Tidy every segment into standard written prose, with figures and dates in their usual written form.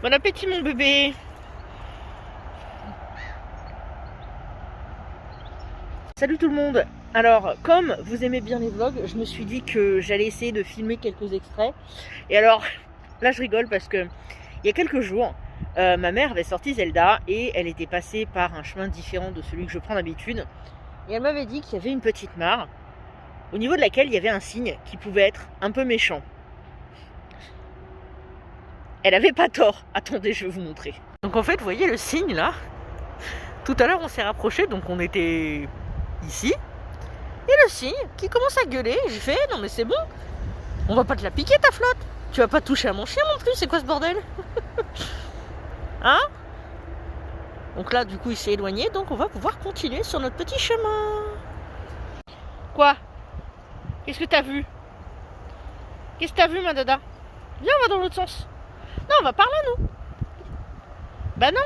Bon appétit mon bébé. Salut tout le monde. Alors comme vous aimez bien les vlogs, je me suis dit que j'allais essayer de filmer quelques extraits. Et alors là je rigole parce que il y a quelques jours ma mère avait sorti Zelda et elle était passée par un chemin différent de celui que je prends d'habitude. Et elle m'avait dit qu'il y avait une petite mare au niveau de laquelle il y avait un signe qui pouvait être un peu méchant. Elle avait pas tort. Attendez, je vais vous montrer. Donc en fait, vous voyez le signe là. Tout à l'heure, on s'est rapproché, donc on était ici. Et le signe qui commence à gueuler. J'ai fait, non mais c'est bon. On va pas te la piquer ta flotte. Tu vas pas toucher à mon chien non plus. C'est quoi ce bordel? Hein? Donc là, du coup, il s'est éloigné. Donc on va pouvoir continuer sur notre petit chemin. Quoi? Qu'est-ce que t'as vu? Qu'est-ce que t'as vu, ma dada? Viens, on va dans l'autre sens. Non, on va par là, nous. Bah non.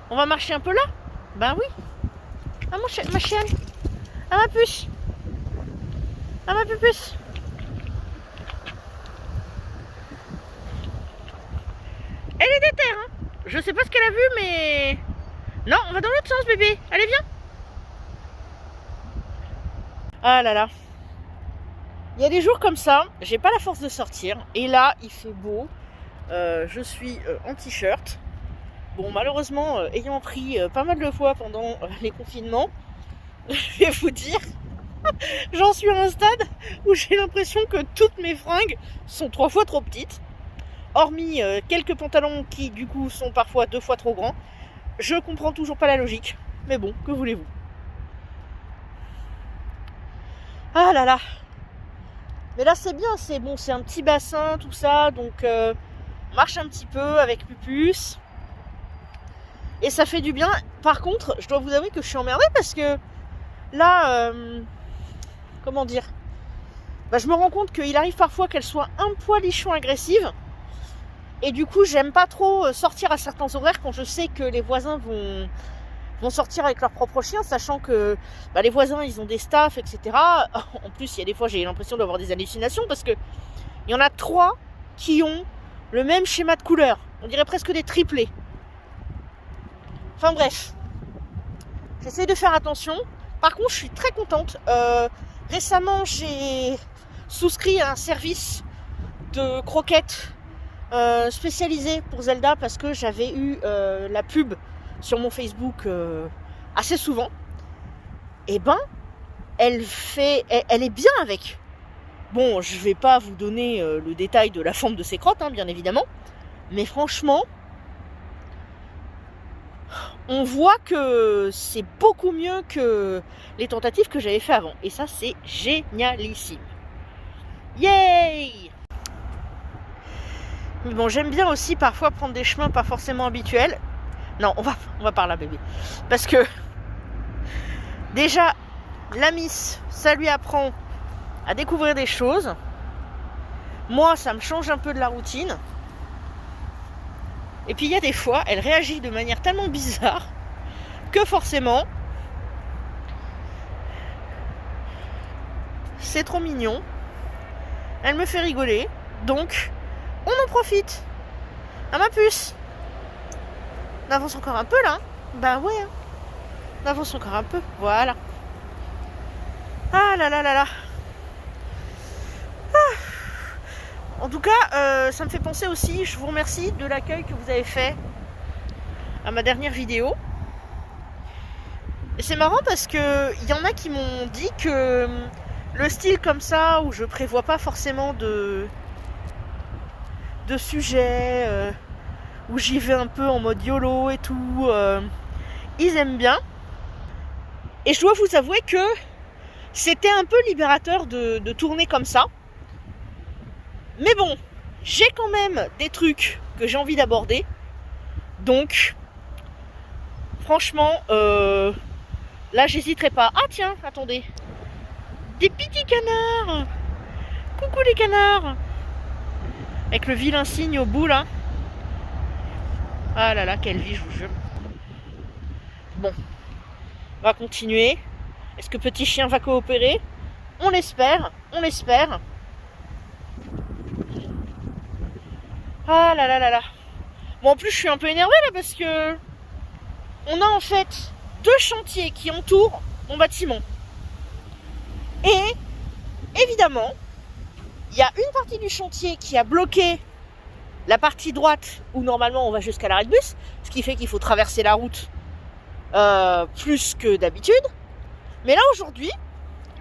On va marcher un peu là. Bah oui. Ah, ma chienne. Ah, ma puce. Ah, ma pupuce. Elle est déter, hein. Je sais pas ce qu'elle a vu, mais... Non, on va dans l'autre sens, bébé. Allez, viens. Ah là là. Il y a des jours comme ça, j'ai pas la force de sortir. Et là, il fait beau. Je suis en t-shirt. Bon, malheureusement, ayant pris pas mal de fois pendant les confinements, je vais vous dire, j'en suis à un stade où j'ai l'impression que toutes mes fringues sont 3 fois trop petites. Hormis quelques pantalons qui, du coup, sont parfois 2 fois trop grands. Je comprends toujours pas la logique. Mais bon, que voulez-vous? Ah là là. Mais là, c'est bien, c'est bon, c'est un petit bassin, tout ça, donc... on marche un petit peu avec Pupus. Et ça fait du bien. Par contre, je dois vous avouer que je suis emmerdée parce que là, comment dire, bah, je me rends compte qu'il arrive parfois qu'elle soit un poilichon agressive. Et du coup, j'aime pas trop sortir à certains horaires quand je sais que les voisins vont sortir avec leur propre chien, sachant que bah, les voisins, ils ont des staffs, etc. En plus, il y a des fois, j'ai l'impression d'avoir des hallucinations parce que il y en a 3 qui ont le même schéma de couleur. On dirait presque des triplés. Enfin bref. J'essaie de faire attention. Par contre, je suis très contente. Récemment, j'ai souscrit à un service de croquettes spécialisé pour Zelda parce que j'avais eu la pub sur mon Facebook assez souvent. Et ben, elle est bien avec. Bon, je vais pas vous donner le détail de la forme de ses crottes, hein, bien évidemment. Mais franchement, on voit que c'est beaucoup mieux que les tentatives que j'avais fait avant. Et ça, c'est génialissime. Yay! Mais bon, j'aime bien aussi parfois prendre des chemins pas forcément habituels. Non, on va par là, bébé. Parce que, déjà, la miss, ça lui apprend à découvrir des choses. Moi, ça me change un peu de la routine. Et puis il y a des fois, elle réagit de manière tellement bizarre que forcément, c'est trop mignon. Elle me fait rigoler. Donc, on en profite. Ah ma puce. On avance encore un peu là. Bah ouais. Hein. On avance encore un peu. Voilà. Ah là là là là. En tout cas, ça me fait penser aussi, je vous remercie de l'accueil que vous avez fait à ma dernière vidéo. Et c'est marrant parce que il y en a qui m'ont dit que le style comme ça, où je prévois pas forcément de sujet, où j'y vais un peu en mode YOLO et tout, ils aiment bien. Et je dois vous avouer que c'était un peu libérateur de tourner comme ça. Mais bon, j'ai quand même des trucs que j'ai envie d'aborder. Donc, franchement, là, j'hésiterai pas. Ah tiens, attendez. Des petits canards. Coucou les canards. Avec le vilain signe au bout, là. Ah là là, quelle vie, je vous jure. Bon, on va continuer. Est-ce que petit chien va coopérer? On l'espère, on l'espère. Ah là là là là. Bon, en plus, je suis un peu énervée là parce que on a en fait 2 chantiers qui entourent mon bâtiment. Et évidemment, il y a une partie du chantier qui a bloqué la partie droite où normalement on va jusqu'à l'arrêt de bus, ce qui fait qu'il faut traverser la route plus que d'habitude. Mais là aujourd'hui,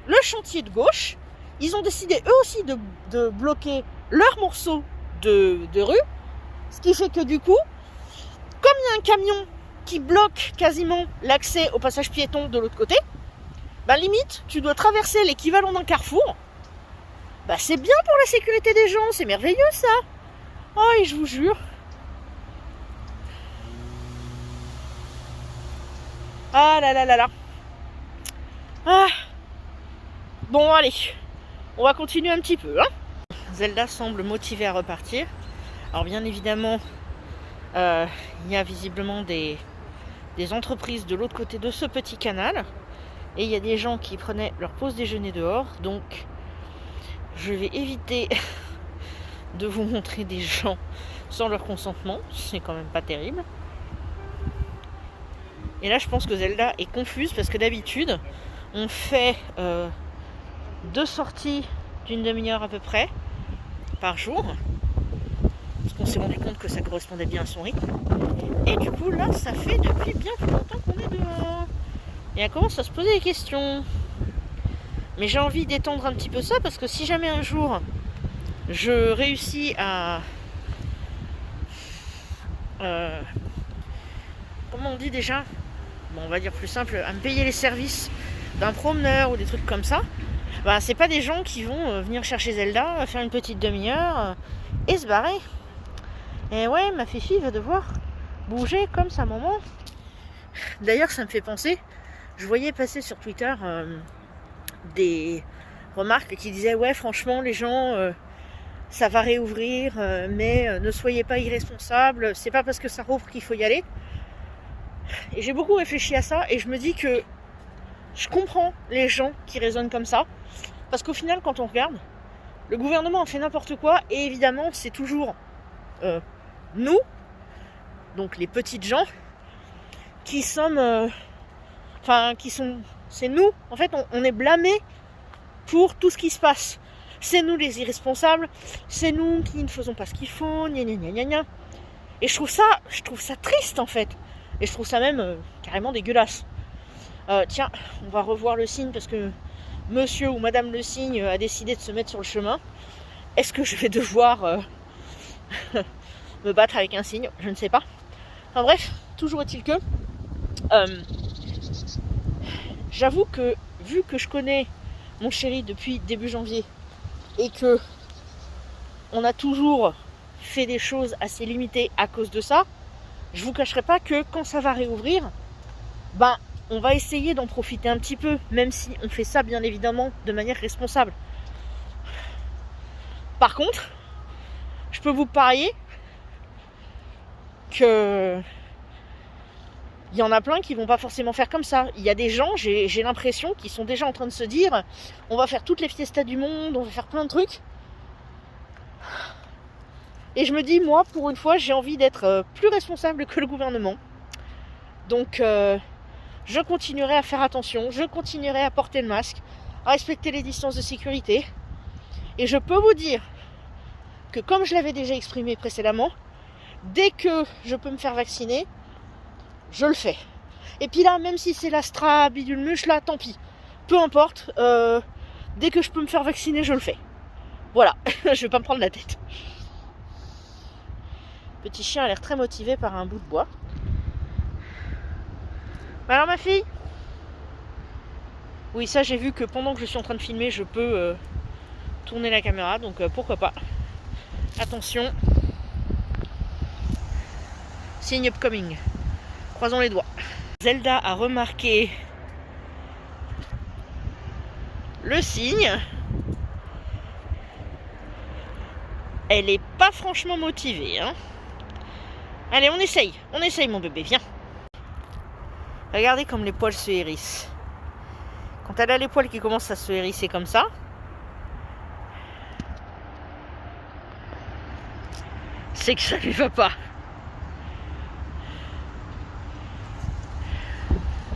le chantier de gauche, ils ont décidé eux aussi de bloquer leur morceau de rue, ce qui fait que du coup, comme il y a un camion qui bloque quasiment l'accès au passage piéton de l'autre côté, bah limite, tu dois traverser l'équivalent d'un carrefour. Bah c'est bien pour la sécurité des gens, c'est merveilleux ça. Oh, et je vous jure. Ah là là là là. Ah. Bon, allez. On va continuer un petit peu, hein. Zelda semble motivée à repartir. Alors bien évidemment, il y a visiblement des entreprises de l'autre côté de ce petit canal. Et il y a des gens qui prenaient leur pause déjeuner dehors. Donc, je vais éviter de vous montrer des gens sans leur consentement. C'est quand même pas terrible. Et là, je pense que Zelda est confuse parce que d'habitude, on fait 2 sorties d'une demi-heure à peu près par jour. Parce qu'on s'est rendu compte que ça correspondait bien à son rythme. Et du coup, là, ça fait depuis bien plus longtemps qu'on est dehors. Et elle commence à se poser des questions. Mais j'ai envie d'étendre un petit peu ça parce que si jamais un jour je réussis à comment on dit déjà, bon, on va dire plus simple, à me payer les services d'un promeneur ou des trucs comme ça, bah c'est pas des gens qui vont venir chercher Zelda, faire une petite demi-heure et se barrer. Et ouais, ma fifi va devoir bouger comme sa maman. D'ailleurs, ça me fait penser, je voyais passer sur Twitter des remarques qui disaient ouais, franchement, les gens, ça va réouvrir, mais ne soyez pas irresponsables, c'est pas parce que ça rouvre qu'il faut y aller. Et j'ai beaucoup réfléchi à ça et je me dis que je comprends les gens qui raisonnent comme ça, parce qu'au final, quand on regarde, le gouvernement a fait n'importe quoi et évidemment, c'est toujours nous, donc les petites gens, qui sommes, c'est nous, en fait, on est blâmés pour tout ce qui se passe. C'est nous les irresponsables, c'est nous qui ne faisons pas ce qu'il faut, gna gna gna gna gna. Et je trouve ça triste en fait. Et je trouve ça même carrément dégueulasse. Tiens, on va revoir le cygne parce que monsieur ou madame le cygne a décidé de se mettre sur le chemin. Est-ce que je vais devoir me battre avec un cygne? Je ne sais pas. Enfin bref, toujours est-il que j'avoue que vu que je connais mon chéri depuis début janvier et que on a toujours fait des choses assez limitées à cause de ça, je vous cacherai pas que quand ça va réouvrir, ben on va essayer d'en profiter un petit peu, même si on fait ça bien évidemment de manière responsable. Par contre, je peux vous parier que il y en a plein qui vont pas forcément faire comme ça. Il y a des gens, j'ai l'impression, qui sont déjà en train de se dire on va faire toutes les fiestas du monde, on va faire plein de trucs. Et je me dis, moi, pour une fois, j'ai envie d'être plus responsable que le gouvernement. Donc, je continuerai à faire attention, je continuerai à porter le masque, à respecter les distances de sécurité. Et je peux vous dire que, comme je l'avais déjà exprimé précédemment, dès que je peux me faire vacciner, je le fais. Et puis là, même si c'est l'Astra, bidule muche, là, tant pis. Peu importe, dès que je peux me faire vacciner, je le fais. Voilà, je vais pas me prendre la tête. Petit chien a l'air très motivé par un bout de bois. Alors ma fille? Oui, ça j'ai vu que pendant que je suis en train de filmer, je peux tourner la caméra, donc pourquoi pas. Attention. Signe upcoming. Croisons les doigts. Zelda a remarqué le signe. Elle est pas franchement motivée, hein. Allez, on essaye mon bébé, viens. Regardez comme les poils se hérissent. Quand elle a les poils qui commencent à se hérisser comme ça, c'est que ça lui va pas.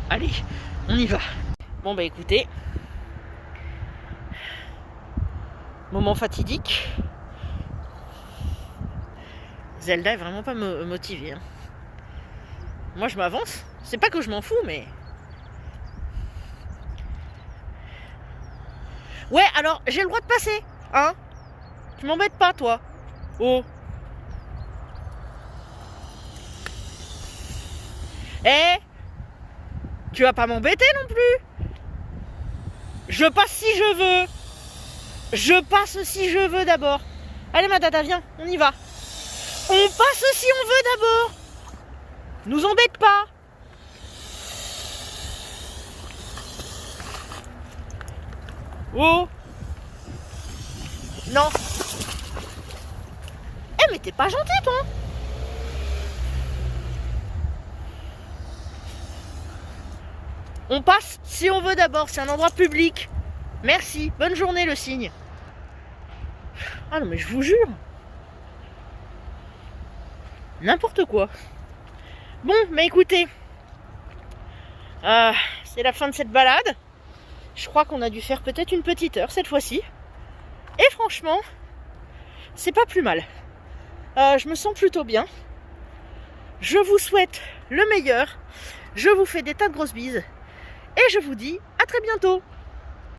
Allez, on y va. Bon bah écoutez, moment fatidique. Zelda est vraiment pas motivée. Hein. Moi je m'avance. C'est pas que je m'en fous, mais... Ouais, alors j'ai le droit de passer, hein? Tu m'embêtes pas, toi. Oh. Eh, tu vas pas m'embêter non plus. Je passe si je veux. Je passe si je veux d'abord. Allez ma tata, viens, on y va. On passe si on veut d'abord. Nous embête pas. Oh. Non. Eh mais t'es pas gentil toi. On passe si on veut d'abord, c'est un endroit public. Merci, bonne journée le cygne. Ah non mais je vous jure. N'importe quoi. Bon, mais écoutez. C'est la fin de cette balade. Je crois qu'on a dû faire peut-être une petite heure cette fois-ci. Et franchement, c'est pas plus mal. Je me sens plutôt bien. Je vous souhaite le meilleur. Je vous fais des tas de grosses bises. Et je vous dis à très bientôt.